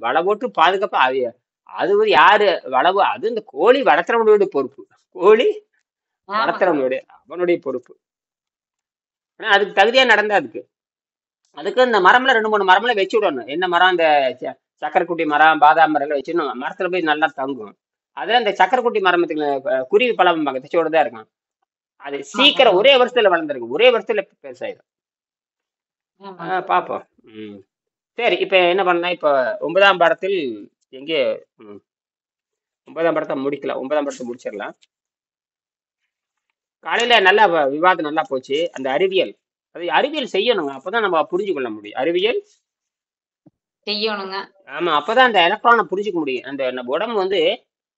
வலை போட்டு பாதுகாப்பா அது வந்து யாரு வளவு அது இந்த கோழி வளர்த்துறவனுடைய பொறுப்பு. கோழி வளர்த்துறவனுடைய அவனுடைய பொறுப்பு. ஆனா அதுக்கு தகுதியா நடந்தா அதுக்கு இந்த மரம்ல 2 3 மரம்ல வச்சு விடணும். என்ன மரம்? இந்த சக்கரைக்குட்டி மரம் பாதாம் மரம் எல்லாம் வச்சிடணும். மரத்துல போய் நல்லா தங்கும். அதுல இந்த சக்கரைக்குட்டி மரத்துக்கு குருவி பழம் தச்சோடு தான் இருக்கும். அது சீக்கிரம் ஒரே வருஷத்துல வளர்ந்துருக்கு. ஒரே வருஷத்துல பெருசாயிடும். ஆமாங்க. பார்ப்போம். ம். சரி, இப்ப என்ன பண்ணலாம்? இப்ப 9ஆம் பாடத்தில் எங்கே ம் 9ஆம் பாடத்த முடிக்கலாம். 9ஆம் பாடத்த முடிச்சிடலாம். காலையில நல்லா விவாதம் நல்லா போச்சு. அந்த அறிவியல், அது அறிவியல் செய்யணுங்க. அப்பதான் நம்ம புரிஞ்சு கொள்ள முடியும். அறிவியல் செய்யணுங்க. ஆமா. அப்பதான் அந்த எலக்ட்ரான புரிஞ்சுக்க முடியும். அந்த நம்ம உடம்பு வந்து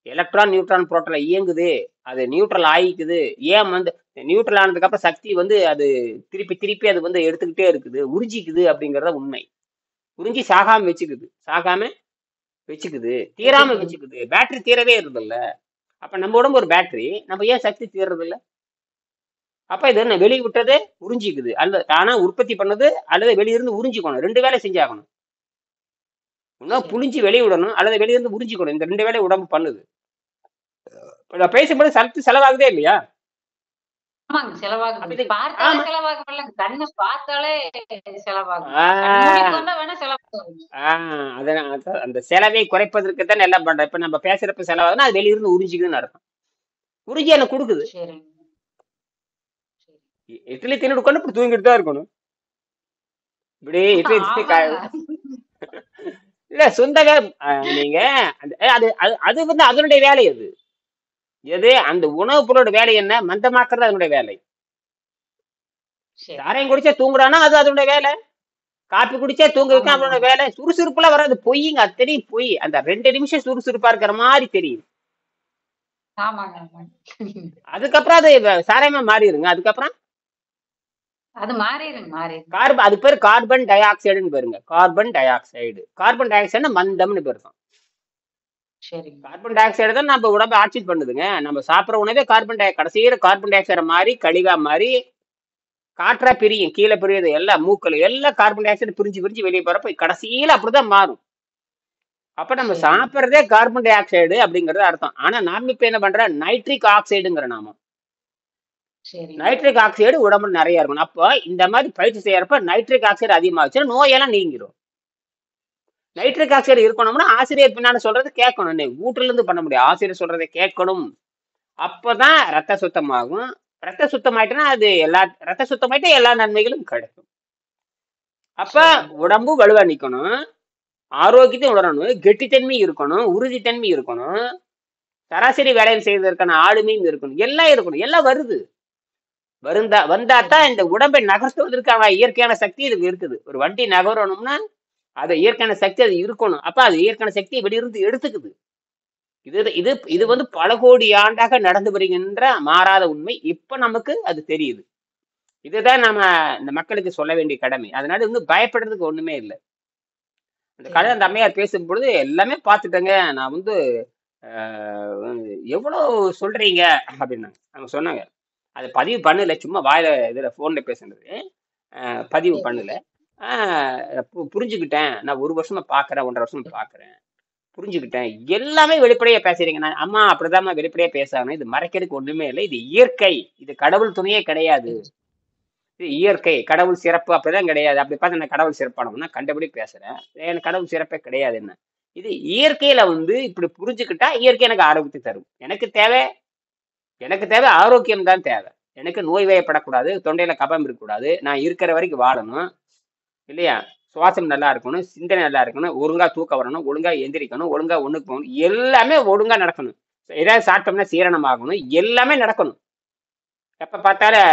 எலக்ட்ரான், நியூட்ரான், புரோட்டான்ல இயங்குது. அது நியூட்ரல் ஆயிக்குது. ஏன் வந்து நியூட்ரல் ஆனதுக்கு அப்புறம் சக்தி வந்து அது திருப்பி திருப்பி அது வந்து எடுத்துக்கிட்டே இருக்குது. உறிஞ்சிக்குது அப்படிங்கிறத உண்மை. உறிஞ்சி சாகாம வச்சுக்குது. சாகாம வச்சுக்குது. தீராம வச்சுக்குது. வச்சுக்குது. பேட்டரி தீரவே இருந்தல்ல. அப்ப நம்ம உடம்பு ஒரு பேட்டரி. நம்ம ஏன் சக்தி தீர்றது இல்ல? அப்ப இது என்ன வெளிய விட்டது உறிஞ்சிக்குது. அல்ல தானா உற்பத்தி பண்ணது அல்லது வெளியிருந்து உறிஞ்சிக்கணும். 2 வேலை செஞ்சாகணும். ஒண்ணா சரி. புழிஞ்சு வெளிய விடணும் அல்லது வெளியிருந்து உறிஞ்சிக்கணும். இந்த 2 வேலைய உடம்பு பண்ணுது. இப்ப நான் பேசும்போது சக்தி செலவாகுதே இல்லையா? ஆமாங்க. அப்ப செலவாகுதுங்க. இது பார்த்தாலே ஆமா. செலவாகும்லங்க. கண்ணு பார்த்தாலே செலவாகும். கண்ணு மூடிட்டு ஆ, வந்தா வேணா செலவாகுங்க. ஆ அந்த செலவை குறைப்பதற்கு தான் எல்லாம் பண்றேன். இப்ப நம்ம பேசுறப்ப செலவாகுதுன்னா, அது வெளியிருந்து உறிஞ்சிக்குதுன்னு அர்த்தம். உறிஞ்சி எனக்கு குடுக்குது. சரிங்க. சரி. இட்லி தின்னுட்டு உட்கார்ந்து இப்படி தூங்கிட்டு தான் இருக்கணும். இப்படி இட்லி தின்னு ஆமாங்க. இல்ல சொந்தங்க நீங்க அது அது அது வந்து அதனுடைய வேலை அது. எது அந்த உணவுப் பொருளோட வேலை என்ன? மந்தமாக்குறது அதனுடைய வேலை. சரி. சாராயம் குடிச்சா தூங்குறான்னா அது அதனுடைய வேலை. காப்பி குடிச்சா தூங்க வைக்க ஆமாங்க. அவனோட வேலை. சுறுசுறுப்புலாம் வராது. பொய்யுங்க. அது தெரியும் பொய். அந்த 2 நிமிஷம் சுறுசுறுப்பா இருக்கிற மாரி தெரியும். ஆமாங்க, ஆமாங்க. அதுக்கப்புறம் அது சாராயமா மாறிடுங்க. அதுக்கப்புறம் அது மாறிருங்க, மாறிருங்க. அது பேரு கார்பன் டை ஆக்சைடுன்னு பேருங்க. Carbon dioxide. கார்பன் டை ஆக்சைடுனா மந்தம்னு பேரு. சரிங்க. கார்பன் டை ஆக்சைடு தான் நம்ம உடம்ப ஆக்சைடு பண்ணுதுங்க. நம்ம சாப்பிடுற உணவே கடைசியில கார்பன் டை ஆக்சைடு மாறி கழிவா மாறி காற்றா பிரியும். கீழே பிரியுது எல்லாம் மூக்குல எல்லாம் கார்பன் டை ஆக்சைடு பிரிஞ்சு பிரிஞ்சு வெளியே போறப்ப கடைசியில அப்படிதான் மாறும். அப்ப நம்ம சரிங்க. சாப்பிடுறதே கார்பன் டை ஆக்சைடு அப்படிங்கறது அர்த்தம். ஆனா நாம இப்ப என்ன பண்றோம்? நைட்ரிக் ஆக்சைடுங்கிற நாம. சரிங்க. நைட்ரிக் ஆக்சைடு உடம்புல நிறைய இருக்கணும். அப்ப இந்த மாதிரி பயிற்சி செய்யறப்ப நைட்ரிக் ஆக்சைடு அதிகமாச்சுன்னா நோயெல்லாம் நீங்கிரும். சரி. நைட்ரிக் ஆக்சைடு இருக்கணும்னா ஆசிரியர் பின்னாடி சொல்றது கேட்கணும். நீ வீட்டுல இருந்து பண்ண முடியாது. ஆசிரியர் சொல்றதை கேட்கணும். அப்பதான் ரத்த சுத்தமாகும். ரத்த சுத்தமாயிட்டுனா அது ரத்த சுத்தமாயிட்டா எல்லா நன்மைகளும் கிடைக்கும். அப்ப சரிங்க. உடம்பு வலுவா நிக்கணும். ஆரோக்கியத்தையும் உணரணும். கெட்டித்தன்மை இருக்கணும். உறுதித்தன்மை இருக்கணும். சராசரி வேலையில் செய்வதற்கான ஆளுமையும் இருக்கணும். எல்லாம் இருக்கணும். எல்லாம் வருது. வந்தாதான் சரிங்க. இந்த உடம்பை நகர்த்துவதற்கான இயற்கையான சக்தி இதுக்கு இருக்குது. ஒரு வண்டி நகரணும்னா அது இயற்கையான சக்தி அது இருக்கணும். அப்ப அது இயற்கையான சக்தியை வெளியிருந்து எடுத்துக்குது. இது இது இது சரி. வந்து பல கோடி ஆண்டாக நடந்து வருகின்ற மாறாத உண்மை. இப்ப நமக்கு அது தெரியுது. இதுதான் நாம இந்த மக்களுக்கு சொல்ல வேண்டிய கடமை. அதனால வந்து பயப்படுறதுக்கு ஒண்ணுமே இல்ல. அந்த கதை சரிங்க. அந்த அம்மையார் பேசும்பொழுது எல்லாமே பார்த்துட்டேங்க. நான் வந்து எவ்வளவு சொல்றீங்க அப்படின்னாங்க. அவங்க சொன்னாங்க. அத பதிவு பண்ணல. சும்மா வாயில இதுல ஃபோன்ல பேசுனது. பதிவு சரிங்க. பண்ணல. ஆ புரிஞ்சுக்கிட்டேன். நான் 1 வருஷமா பார்க்குறேன். 1 1/2 வருஷமா பார்க்குறேன். புரிஞ்சுக்கிட்டேன். எல்லாமே வெளிப்படையா பேசுறீங்க. நான் அம்மா அப்படிதாம்மா வெளிப்படையா பேசாகணும். இது மறைக்கிறதுக்கு ஒண்ணுமே இல்ல. இது இயற்கை. இது கடவுள் துணையே கிடையாது. சரி. இது இயற்கை. கடவுள் சிறப்பு அப்படிதான் கிடையாது. அப்படி பார்த்தா நான் கடவுள் சிறப்பானவனா? கண்டபடி பேசுறேன். எனக்கு கடவுள் சிறப்பே கிடையாது என்ன. இது இயற்கையில வந்து இப்படி புரிஞ்சுக்கிட்டா இயற்கை எனக்கு ஆரோக்கியத்தை தரும். எனக்கு தேவை ஆரோக்கியம் தான் தேவை. எனக்கு நோய் வாய்ப்படக்கூடாது. தொண்டையில கபம் இருக்கக்கூடாது. நான் இருக்கிற வரைக்கும் வாழணும். இல்லையா? சுவாசம் நல்லா இருக்கணும். சிந்தனை நல்லா இருக்கணும். ஒழுங்கா தூக்கம் வரணும். ஒழுங்கா எந்திரிக்கணும். ஒழுங்கா ஒண்ணுக்கு போகணும். எல்லாமே ஒழுங்கா நடக்கணும். ஏதாவது சாப்பிட்டோம்னா சீரணம் ஆகணும். எல்லாமே நடக்கணும். எப்ப பார்த்தாலும்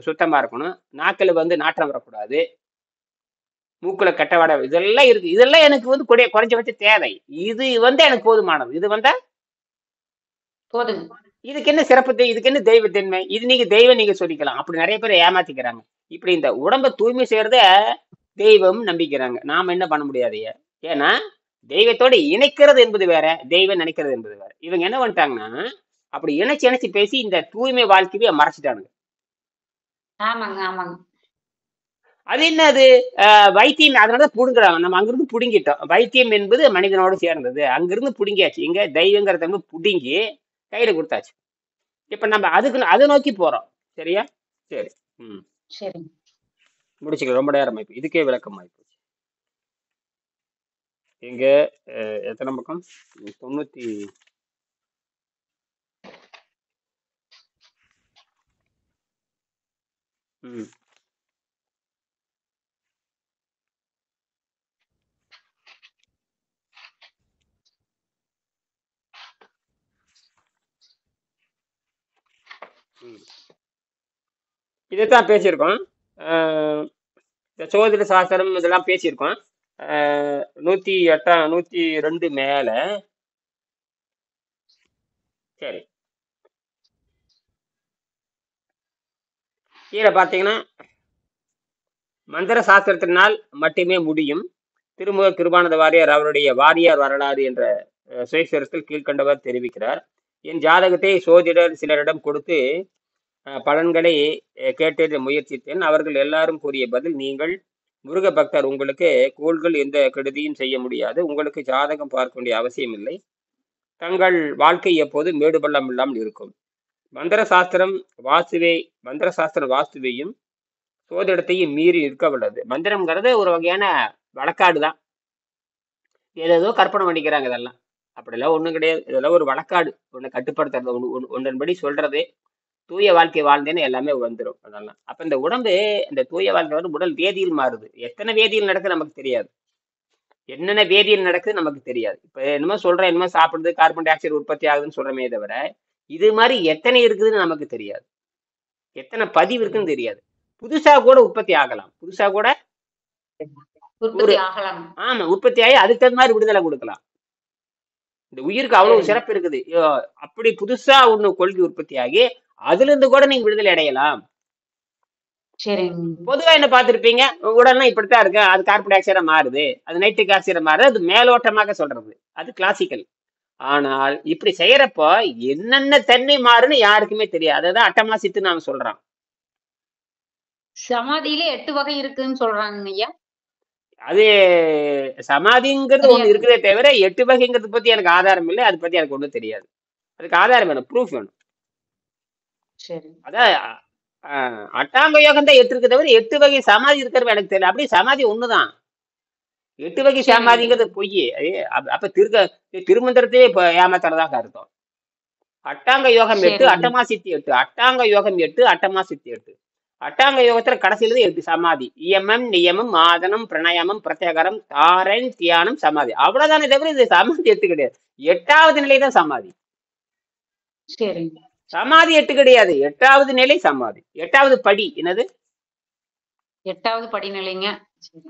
சுத்தமா இருக்கணும். நாக்குல வந்து நாற்றம் வரக்கூடாது. மூக்குல கெட்ட வாடை இதெல்லாம் இருக்கு. இதெல்லாம் எனக்கு வந்து குறைஞ்சபட்ச தேவை. இது வந்து எனக்கு போதுமானது. இது வந்தா போதுங்க. இதுக்கு என்ன சிறப்பு இதுக்கு என்ன தெய்வத்தன்மை? இது நீங்க தெய்வம் நீங்க சொல்லிக்கலாம். அப்படி நிறைய பேர் ஏமாத்திக்கிறாங்க. இப்படி இந்த உடம்ப தூய்மை செய்யறத தெய்வம் நம்பிக்கிறாங்க. நாம என்ன பண்ண முடியாதுய்யா. ஏன்னா தெய்வத்தோட இணைக்கிறது என்பது வேற, தெய்வம் நினைக்கிறது என்பது வேற. இவங்க என்ன பண்ணிட்டாங்கன்னா, அப்படி இணைச்சு இணைச்சு பேசி இந்த தூய்மை வாழ்க்கைய மறைச்சிட்டானுங்க. ஆமாங்க, ஆமாங்க. அது என்னது? வைத்தியம் அதனாலதான் புடுங்குறாங்க. நம்ம அங்கிருந்து புடுங்கிட்டோம். வைத்தியம் என்பது மனிதனோடு சேர்ந்தது. அங்கிருந்து புடுங்கியாச்சு. இங்க தெய்வங்கிறத வந்து புடுங்கி கையில குடுத்தாச்சு. இப்ப நம்ம அதை நோக்கி போறோம். சரியா? சரி. ம். சரிங்க. முடிச்சுக்கலாம். ரொம்ப நேரம் ஆயிப்போச்சு. இதுக்கே விளக்கம் ஆயிப்போச்சு. எங்க எத்தனை பக்கம்? 90. ம். இதைத்தான் பேசியிருக்கோம். அஹ் இந்த சோதிட சாஸ்திரம் இதெல்லாம் பேசியிருக்கோம். 108 102 மேல. சரி, கீழே பார்த்தீங்கன்னா மந்திர சாஸ்திரத்தினால் மட்டுமே முடியும். திருமுக கிருபானந்த வாரியார் அவருடைய வாரியார் வரலாறு என்ற சுயசரித்தில் கீழ்கண்டவர் தெரிவிக்கிறார். என் ஜாதகத்தை சோதிடர் சிலரிடம் கொடுத்து பலன்களை கேட்டு முயற்சித்தேன். அவர்கள் எல்லாரும் கூறிய பதில், நீங்கள் முருக பக்தர், உங்களுக்கு கோள்கள் எந்த கெடுதியும் செய்ய முடியாது, உங்களுக்கு ஜாதகம் பார்க்க வேண்டிய அவசியம் இல்லை, தங்கள் வாழ்க்கை எப்போது மேடு பள்ளம் இல்லாமல் இருக்கும். மந்திர சாஸ்திரம் வாஸ்துவையும் சோதிடத்தையும் மீறி இருக்க உள்ளது. மந்திரம்ங்கிறது ஒரு வகையான வழக்காடு தான். ஏதோ கற்பனை பண்ணிக்கிறாங்க. இதெல்லாம் அப்படிலாம் ஒன்றும் கிடையாது. இதெல்லாம் ஒரு வழக்காடு. ஒன்றை கட்டுப்படுத்துறது, ஒன்றன்படி சொல்றது. தூய வாழ்க்கை வாழ்ந்தேன்னு எல்லாமே வந்துடும். அதெல்லாம் அப்ப இந்த உடம்பு, இந்த தூய வாழ்க்கை வந்து உடல் வேதியில் மாறுது. எத்தனை வேதியில் நடக்குது நமக்கு தெரியாது. என்னென்ன வேதியில் நடக்குது நமக்கு தெரியாது. இப்ப என்னமோ சொல்றேன், என்னமோ சாப்பிடுது, கார்பன் டை ஆக்சைடு உற்பத்தி ஆகுதுன்னு சொல்றமே தவிர இது மாதிரி எத்தனை இருக்குதுன்னு நமக்கு தெரியாது. எத்தனை பதிவு இருக்குன்னு தெரியாது. புதுசா கூட உற்பத்தி ஆகலாம். புதுசா கூட ஆமா உற்பத்தி ஆகி அதுக்கு தகுந்த மாதிரி விடுதலை கொடுக்கலாம். இந்த உயிருக்கு அவ்வளவு சிறப்பு இருக்குது. அப்படி புதுசா ஒண்ணு கொள்கை உற்பத்தி ஆகி அதுல இருந்து கூட நீங்க விடுதலை அடையலாம். பொதுவா என்ன பார்த்திருப்பீங்க, உடனே இப்படித்தான் இருக்கு, அது கார்பன் டை ஆக்சைடா மாறுது, அது நைட்ரிக் ஆக்சைடா மாறுது. அது மேலோட்டமாக சொல்றது, அது கிளாசிக்கல். ஆனால் இப்படி செய்யறப்போ என்னென்ன தன்மை மாறுன்னு யாருக்குமே தெரியாது. அதான் அட்டமாசித்து நாம சொல்றோம். சமாதியில 8 வகை இருக்குன்னு சொல்றாங்க ஐயா. அது சமாதிங்கிறது ஒண்ணு இருக்குதே தவிர 8 வகைங்கிறது பத்தி எனக்கு ஆதாரம் இல்லை. அதை பத்தி எனக்கு ஒண்ணும் தெரியாது. அதுக்கு ஆதாரம் வேணும், ப்ரூஃப் வேணும். அதான் அட்டாங்க யோகம் தான் 8 இருக்கு தவிர 8 வகை சமாதி இருக்கிறது எனக்கு தெரியல. அப்படி சமாதி ஒண்ணுதான். 8 வகை சமாதிங்கிறது பொய். அப்ப திருமந்திரத்தையே இப்ப ஏமாத்துறதாக அர்த்தம். அட்டாங்க யோகம் 8, அட்டமாசித்தி 8. அட்டாங்க யோகம் 8, அட்டமாசித்தி 8. அட்டாங்க யோகத்துல கடைசியில 8 சமாதி. இயமம், நியமம், ஆதனம், பிரணயமம், பிரத்யேகரம், தாரன், தியானம், சமாதி. அவ்வளவுதானே தவிர இது சமாதி 8 கிடையாது. 8வது நிலை தான் சமாதி. சமாதி 8 கிடையாது. 8வது நிலை சமாதி. 8வது படி என்னது? 8வது படி நிலைங்க.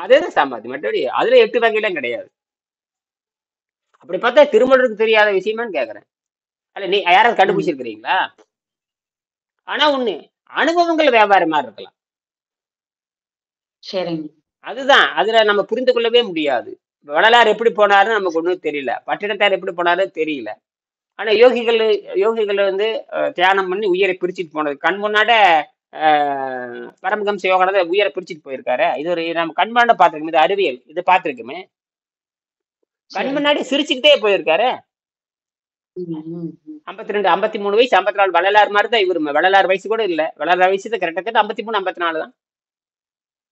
அதுதான் சமாதி. மற்றபடி அதுல 8 வகையெல்லாம் கிடையாது. அப்படி பார்த்தா திருமணத்துக்கு தெரியாத விஷயமான்னு கேக்குறேன். அல்ல, நீ யாராவது கண்டுபிடிச்சிருக்கிறீங்களா? ஆனா ஒண்ணு, அனுபவங்கள் வியாபாரம் மாதிரி இருக்கலாம். அதுதான் அதுல நம்ம புரிந்து கொள்ளவே முடியாது. வள்ளலார் எப்படி போனாருன்னு நமக்கு ஒண்ணும் தெரியல. பட்டினத்தார் எப்படி போனாருன்னு தெரியல. ஆனா யோகிகள் வந்து தியானம் பண்ணி உயிரை பிரிச்சுட்டு போனது கண் முன்னாட பரமஹம்ச யோகானந்த உயிரை பிரிச்சுட்டு போயிருக்காரு. இது ஒரு நம்ம கண் முன்னாடி பார்த்திருக்கோம். இது அறிவியல். இது பார்த்திருக்குமே. கண் முன்னாடி சிரிச்சுக்கிட்டே போயிருக்காரு. 52 53 வயசு 54. வள்ளலார் மாதிரி தான் இவரு. வள்ளலார் வயசு கூட இல்ல. வள்ளலார் வயசு கரெக்டா 53 54 தான்.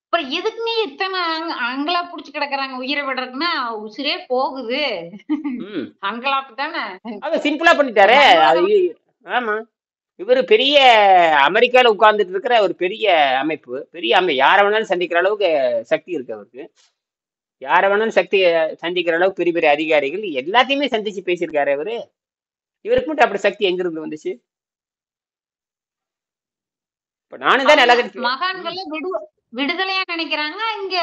அப்புறம் எதுக்குங்க இத்தனை அங்கலா புடிச்சு கிடக்குறாங்க? உயிரை விடுறதுன்னா உசிரே போகுது. அங்கலாப்பு தானே. அது சிம்பிளா பண்ணிட்டாரு. ஆமா, இவரு பெரிய அமெரிக்கால உட்கார்ந்துட்டு இருக்கிற ஒரு பெரிய அமைப்பு. பெரிய யார வேணாலும் சந்திக்கிற அளவுக்கு சக்தி இருக்கு அவருக்கு. யார வேணாலும் சந்திக்கிற அளவுக்கு பெரிய பெரிய அதிகாரிகள் எல்லாத்தையுமே சந்திச்சு பேசியிருக்காரு அவரு. இவருக்கு மட்டும் அப்படி சக்தி எங்க இருந்து வந்துச்சு? இப்ப நானும் தான் நல்லா மகான்கள் விடுதலையா நினைக்கிறாங்க. இங்க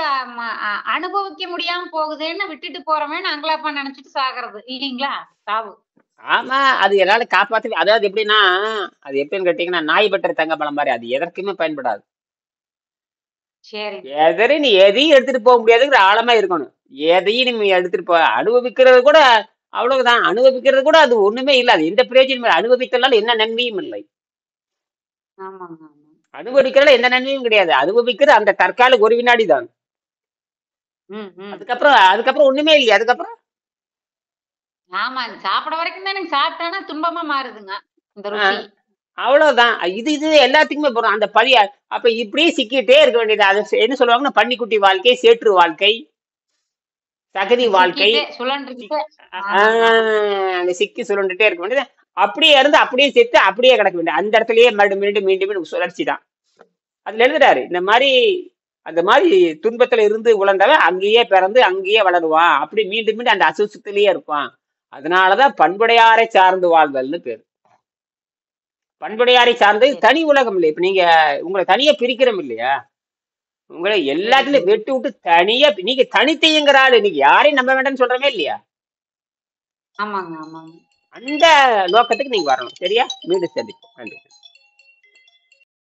அனுபவிக்க முடியாம போகுதுன்னு விட்டுட்டு போறவன் அங்கலாப்பா நினைச்சிட்டு சாகிறது இல்லீங்களா? சாவு. ஆமா, அது என்னால காப்பாத்து. அதாவது எப்படின்னா, அது எப்படின்னு கேட்டீங்கன்னா, நாய் பற்ற தங்க பழம் மாதிரி. அது எதற்குமே பயன்படாது. நீ எதையும் எடுத்துட்டு போக முடியாதுங்கிற ஆழமா இருக்கணும். எதையும் நீ எடுத்துட்டு போ, அனுபவிக்கிறது கூட அவ்வளவுதான். அனுபவிக்கிறது கூட அது ஒண்ணுமே இல்லை. அது எந்த பிரயோஜனம். அனுபவித்தலால் என்ன நன்மையும் இல்லை. அனுபவிக்கிறதுல எந்த நன்மையும் கிடையாது. அனுபவிக்கிறது அந்த தற்கால ஒரு வினாடி தான். அதுக்கப்புறம் ஒண்ணுமே இல்லையா. அதுக்கப்புறம் ஆமா, சாப்பிட வரைக்கும் தான் எனக்கு சாப்பிட்டானா துன்பமா மாறுதுங்க இந்த ருசி. அவ்வளவுதான். இது எல்லாத்துக்குமே போறோம் அந்த பழி. அப்ப இப்படியே சிக்கிட்டே இருக்க வேண்டியது. அது என்ன சொல்லுவாங்கன்னா, பன்னிக்குட்டி வாழ்க்கை, சேற்று வாழ்க்கை, தகுதி வாழ்க்கை, சிக்கி சுழண்டுட்டே இருக்க வேண்டியது. அப்படியே இருந்து அப்படியே சேர்த்து அப்படியே கிடக்க வேண்டியது. அந்த இடத்துலயே மீண்டும் மீண்டும் சுழற்சி தான். அதுல எழுதுறாரு, இந்த மாதிரி அந்த மாதிரி துன்பத்துல இருந்து உழந்தவன் அங்கேயே பிறந்து அங்கேயே வளருவான். அப்படி மீண்டும் மீண்டும் அந்த அசுசத்திலேயே இருப்பான். அதனாலதான் பண்புடையாரை சார்ந்து வாழ்தல்னு பேரு. பண்புடையாரை சார்ந்தது சரி தனி உலகம் இல்லை. இப்ப நீங்க உங்களை தனியா பிரிக்கிறோம் இல்லையா? உங்களை சரி எல்லாத்துலயும் சரி வெட்டு விட்டு தனியா நீங்க தனித்தையுங்கிற ஆளு. நீங்க யாரையும் நம்ப வேண்டாம்னு சொல்றமே இல்லையா? ஆமாங்க ஆமாங்க அந்த நோக்கத்துக்கு நீங்க வரணும். சரியா? மீண்டும் சந்திப்போம். நன்றி.